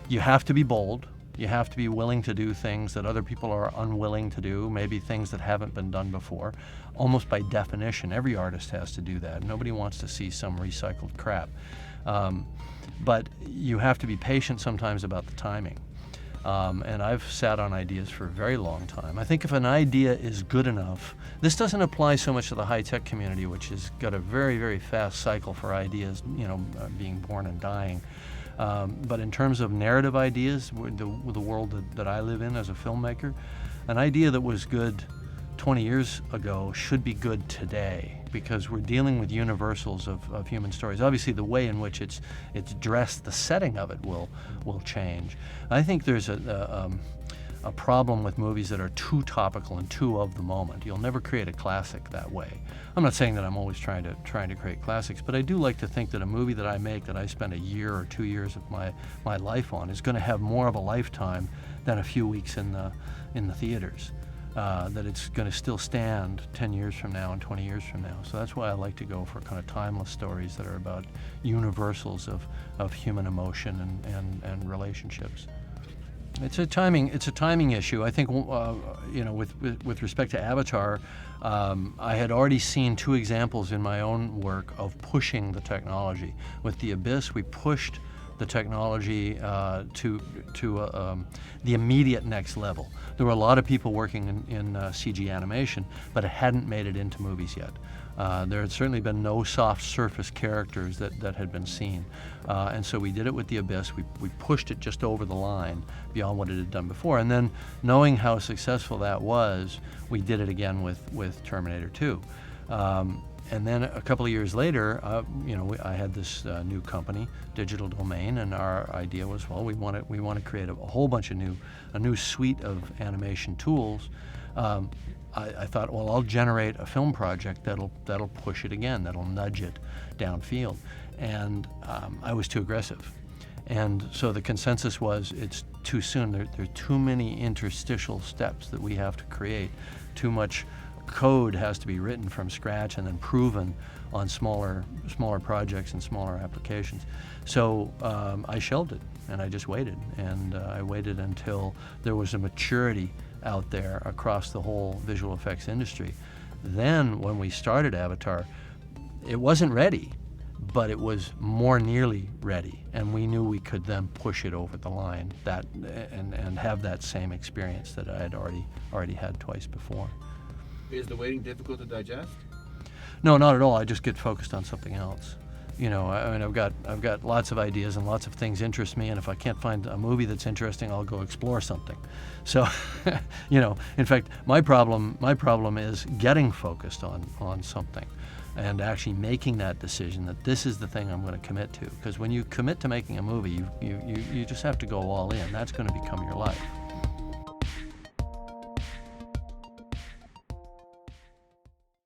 You have to be bold. You have to be willing to do things that other people are unwilling to do, maybe things that haven't been done before. Almost by definition, every artist has to do that. Nobody wants to see some recycled crap. But you have to be patient sometimes about the timing. And I've sat on ideas for a very long time. I think if an idea is good enough, this doesn't apply so much to the high-tech community, which has got a very, very fast cycle for ideas, being born and dying. But in terms of narrative ideas, the world that I live in as a filmmaker, an idea that was good 20 years ago should be good today, because we're dealing with universals of human stories. Obviously, the way in which it's dressed, the setting of it will change. I think there's a problem with movies that are too topical and too of the moment. You'll never create a classic that way. I'm not saying that I'm always trying to create classics, but I do like to think that a movie that I make, that I spend a year or 2 years of my life on, is going to have more of a lifetime than a few weeks in the theaters. That it's going to still stand 10 years from now and 20 years from now. So that's why I like to go for kind of timeless stories that are about universals of human emotion and relationships. It's a timing issue. I think with respect to Avatar, I had already seen 2 examples in my own work of pushing the technology. With The Abyss, we pushed the technology to the immediate next level. There were a lot of people working in CG animation, but it hadn't made it into movies yet. There had certainly been no soft surface characters that had been seen. And so we did it with The Abyss. We pushed it just over the line beyond what it had done before. And then, knowing how successful that was, we did it again with Terminator 2. And then a couple of years later, I had this new company, Digital Domain, and our idea was, well, we want to create a whole bunch of a new suite of animation tools. I thought, well, I'll generate a film project that'll push it again, that'll nudge it downfield, and I was too aggressive. And so the consensus was, it's too soon. There are too many interstitial steps that we have to create. Too much code has to be written from scratch and then proven on smaller projects and smaller applications. So I shelved it, and I just waited. And I waited until there was a maturity out there across the whole visual effects industry. Then when we started Avatar, it wasn't ready, but it was more nearly ready, and we knew we could then push it over the line and have that same experience that I had already had twice before. Is the waiting difficult to digest? No, not at all. I just get focused on something else. I've got lots of ideas, and lots of things interest me, and if I can't find a movie that's interesting, I'll go explore something. So, in fact, my problem is getting focused on something and actually making that decision that this is the thing I'm going to commit to. Because when you commit to making a movie, you just have to go all in. That's going to become your life.